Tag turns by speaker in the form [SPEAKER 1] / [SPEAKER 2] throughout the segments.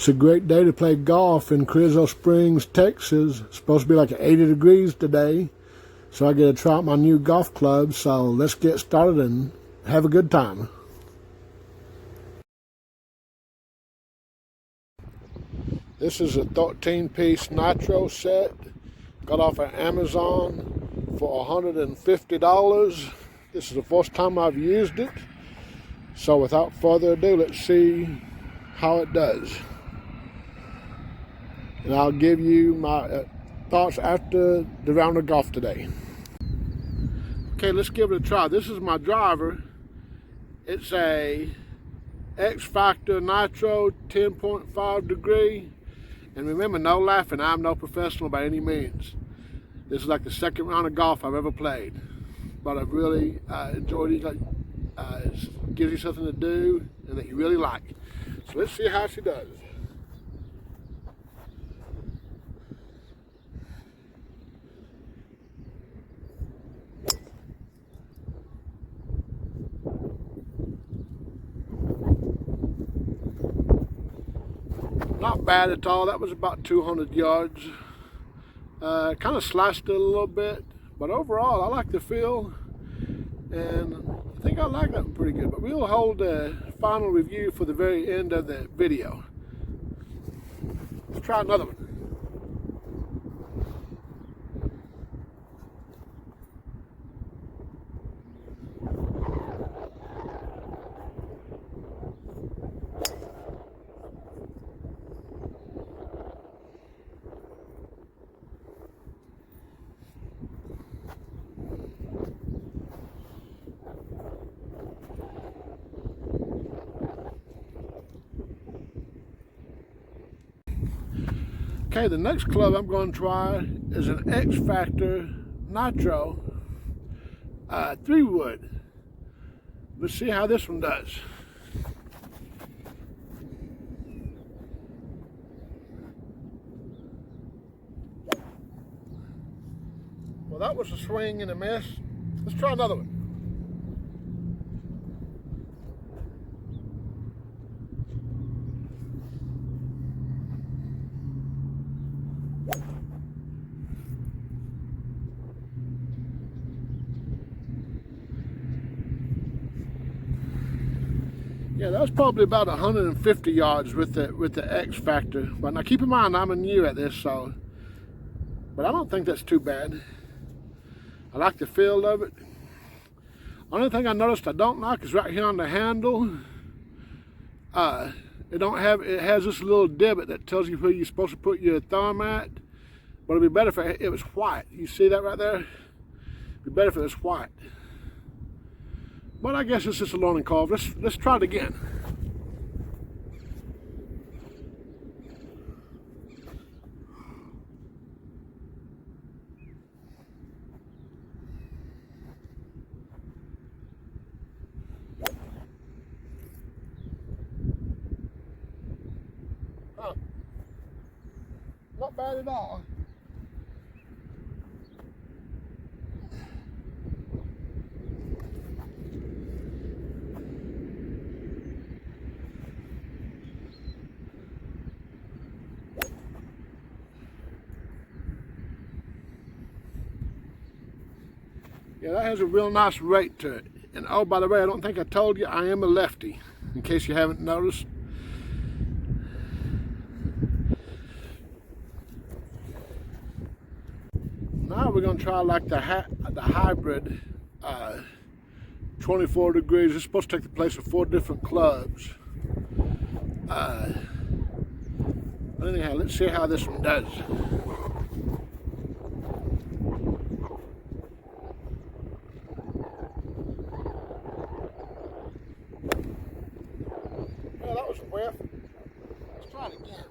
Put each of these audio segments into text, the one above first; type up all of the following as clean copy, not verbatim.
[SPEAKER 1] It's a great day to play golf in Carrizo Springs, Texas. It's supposed to be like 80 degrees today. So I get to try out my new golf clubs. So let's get started and have a good time. This is a 13-piece Nitro set. Got off of Amazon for $150. This is the first time I've used it. So without further ado, let's see how it does. And I'll give you my thoughts after the round of golf today. Okay, let's give it a try. This is my driver. It's a X Factor Nitro 10.5 degree. And remember, no laughing. I'm no professional by any means. This is like the second round of golf I've ever played. But I've really enjoyed it. It gives you something to do and that you really like. So let's see how she does. Not bad at all. That was about 200 yards. Kind of sliced it a little bit, but overall I like the feel, and I think I like that pretty good. But we'll hold a final review for the very end of the video. Let's try another one. Okay, the next club I'm going to try is an X Factor Nitro 3-wood. Let's see how this one does. Well, that was a swing and a miss. Let's try another one. Yeah, that was probably about 150 yards with the X Factor. But now keep in mind, I'm new at this, but I don't think that's too bad. I like the feel of it. Only thing I noticed I don't like is right here on the handle. It has this little divot that tells you where you're supposed to put your thumb at. But it'd be better if it was white. You see that right there? It'd be better if it was white. But I guess it's just a learning curve. Let's try it again. Not bad at all. Yeah, that has a real nice rate to it. And oh, by the way, I don't think I told you, I am a lefty, in case you haven't noticed. Now we're going to try like the hybrid 24 degrees. It's supposed to take the place of 4 different clubs. But anyhow, let's see how this one does. Yeah, that was a whiff. Let's try it again.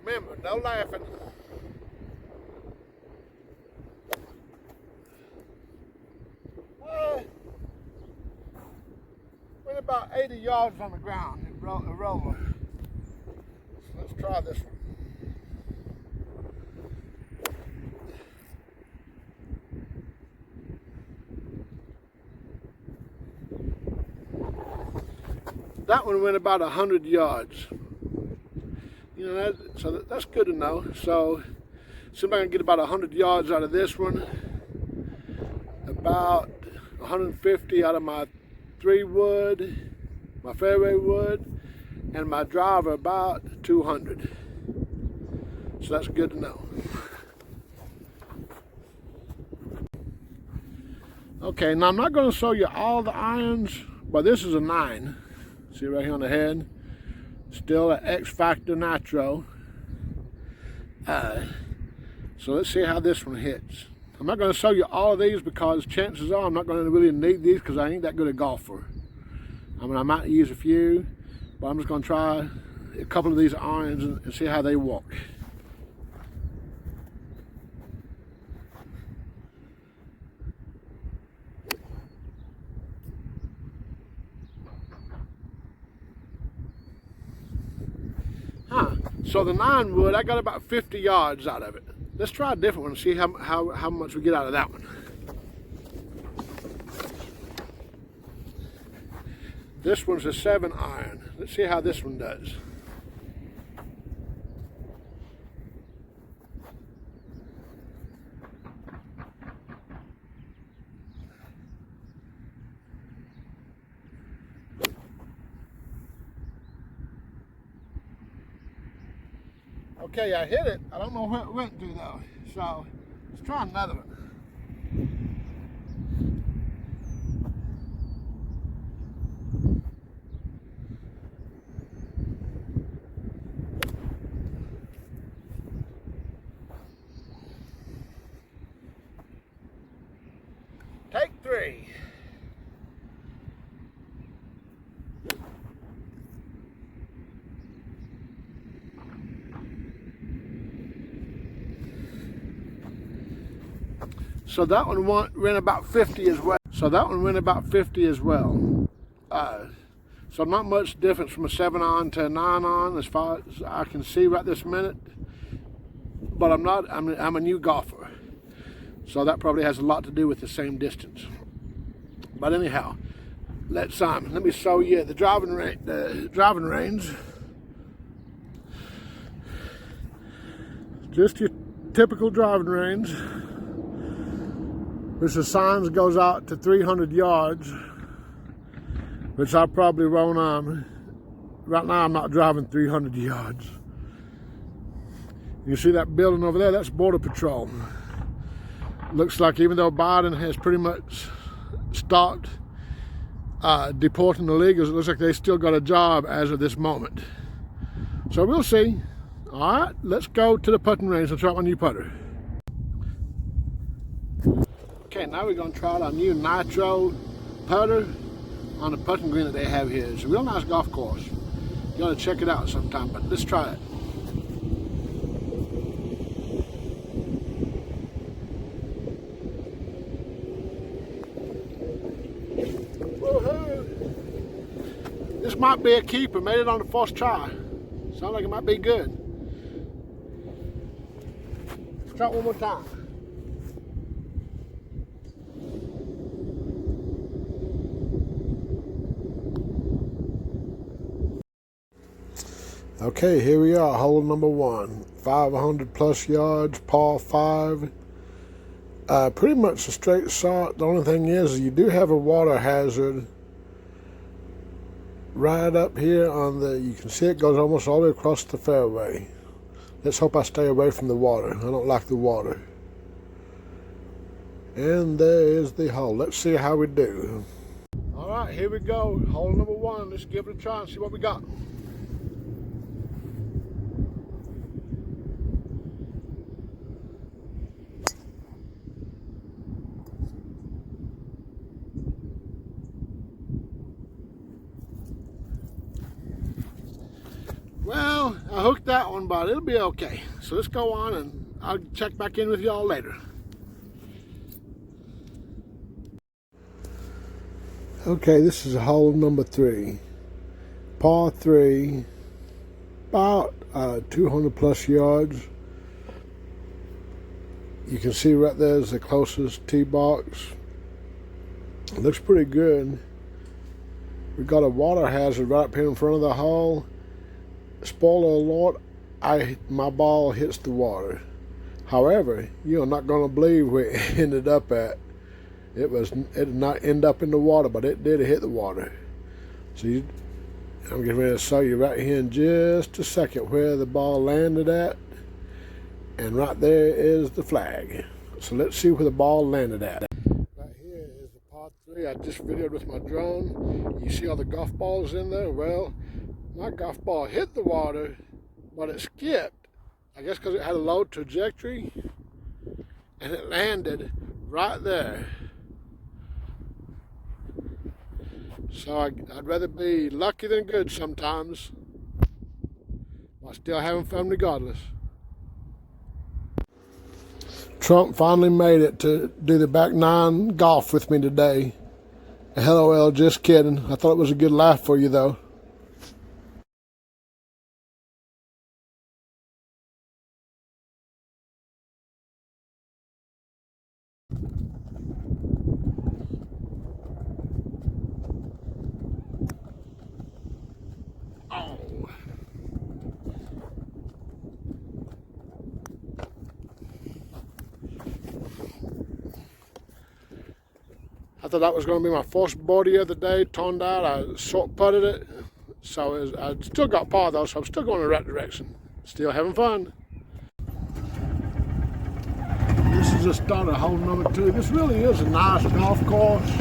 [SPEAKER 1] Remember, no laughing. Went about 80 yards on the ground, a roller. So let's try this one. That one went about 100 yards. You know, that's good to know. So, see if I can get about 100 yards out of this one. About 150 out of my 3-wood, my fairway wood, and my driver about 200. So that's good to know. Okay, now I'm not going to show you all the irons, but this is a 9. See right here on the head? Still an X Factor Nitro. So let's see how this one hits. I'm not going to show you all of these because chances are I'm not going to really need these because I ain't that good a golfer. I mean, I might use a few, but I'm just going to try a couple of these irons and see how they walk. So the 9-wood, I got about 50 yards out of it. Let's try a different one and see how much we get out of that one. This one's a 7-iron. Let's see how this one does. Okay, I hit it. I don't know where it went to though. So let's try another one. Take 3. So that one went about 50 as well. So not much difference from a 7-iron to a 9-iron as far as I can see right this minute. But I'm a new golfer. So that probably has a lot to do with the same distance. But anyhow, let me show you the driving range. Just your typical driving range. Which the signs goes out to 300 yards, which I probably won't. Right now I'm not driving 300 yards. You see that building over there? That's Border Patrol. Looks like even though Biden has pretty much stopped deporting illegals, it looks like they still got a job as of this moment. So we'll see. All right, let's go to the putting range and try my new putter. Okay, now we're going to try out our new Nitro putter on the putting green that they have here. It's a real nice golf course. You got to check it out sometime, but let's try it. Woohoo! This might be a keeper. Made it on the first try. Sounds like it might be good. Let's try it one more time. Okay, here we are, hole number 1. 500 plus yards, par 5. Pretty much a straight shot. The only thing is you do have a water hazard right up here on the, you can see it goes almost all the way across the fairway. Let's hope I stay away from the water. I don't like the water. And there is the hole. Let's see how we do. All right, here we go. Hole number 1. Let's give it a try and see what we got. Well, I hooked that one, but it'll be okay. So let's go on and I'll check back in with y'all later. Okay, this is hole number 3. Par 3, about 200 plus yards. You can see right there is the closest tee box. It looks pretty good. We got a water hazard right up here in front of the hole. Spoiler alert, my ball hits the water. However, you're not going to believe where it ended up at. It did not end up in the water, but it did hit the water. So I'm getting ready to show you right here in just a second where the ball landed at. And right there is the flag. So let's see where the ball landed at. Right here is the par 3. I just videoed with my drone. You see all the golf balls in there? Well, my golf ball hit the water, but it skipped. I guess because it had a low trajectory. And it landed right there. So I'd rather be lucky than good sometimes. But still having fun regardless. Trump finally made it to do the back nine golf with me today. LOL, just kidding. I thought it was a good laugh for you though. Oh. I thought that was going to be my first birdie of the day. Turned out I short putted it. So I still got par though, so I'm still going in the right direction. Still having fun. This is the start of hole number 2. This really is a nice golf course.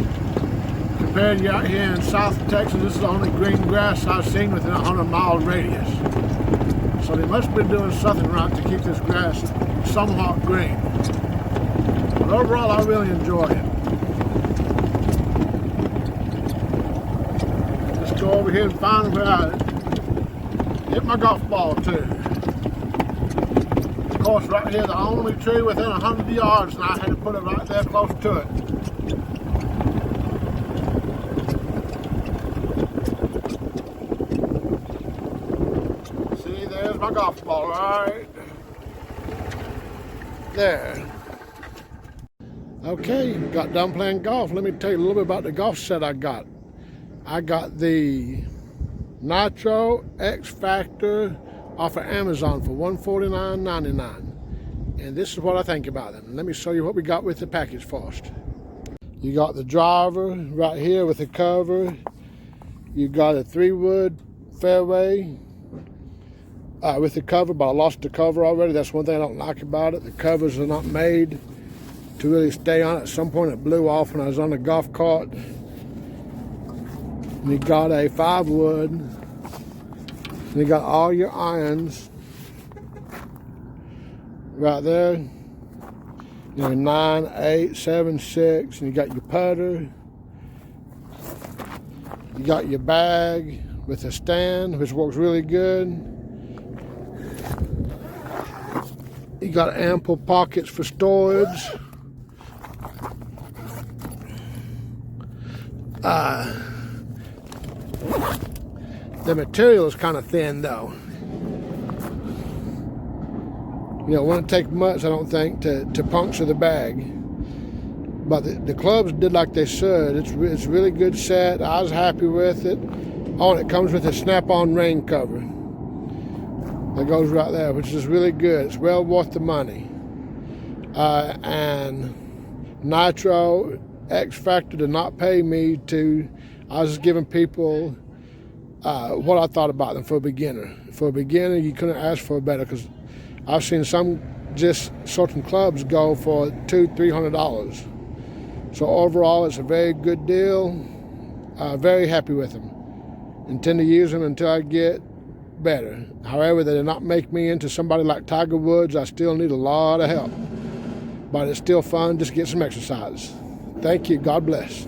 [SPEAKER 1] Compared to out here in South Texas, this is the only green grass I've seen within a 100-mile radius. So they must be doing something right to keep this grass somewhat green. But overall, I really enjoy it. Let's go over here and find where I hit my golf ball to. Of course, right here, the only tree within 100 yards, and I had to put it right there close to it. See, there's my golf ball right there. Okay, got done playing golf. Let me tell you a little bit about the golf set I got. I got the Nitro X off of Amazon for $149.99. And this is what I think about them. Let me show you what we got with the package first. You got the driver right here with the cover. You got a 3-wood fairway with the cover, but I lost the cover already. That's one thing I don't like about it. The covers are not made to really stay on it. At some point it blew off when I was on the golf cart. And you got a 5-wood. And you got all your irons right there. You know, 9, 8, 7, 6, and you got your putter. You got your bag with a stand, which works really good. You got ample pockets for storage. The material is kind of thin though. You know, it wouldn't take much, I don't think, to puncture the bag. But the clubs did like they should. It's really good set. I was happy with it. Oh, and it comes with a snap-on rain cover that goes right there, which is really good. It's well worth the money. And Nitro X did not pay me to. I was just giving people what I thought about them for a beginner. For a beginner, you couldn't ask for better, because I've seen some just certain clubs go for $200-300. So overall, it's a very good deal. Very happy with them. Intend to use them until I get better. However, they did not make me into somebody like Tiger Woods. I still need a lot of help. But it's still fun just to get some exercise. Thank you. God bless.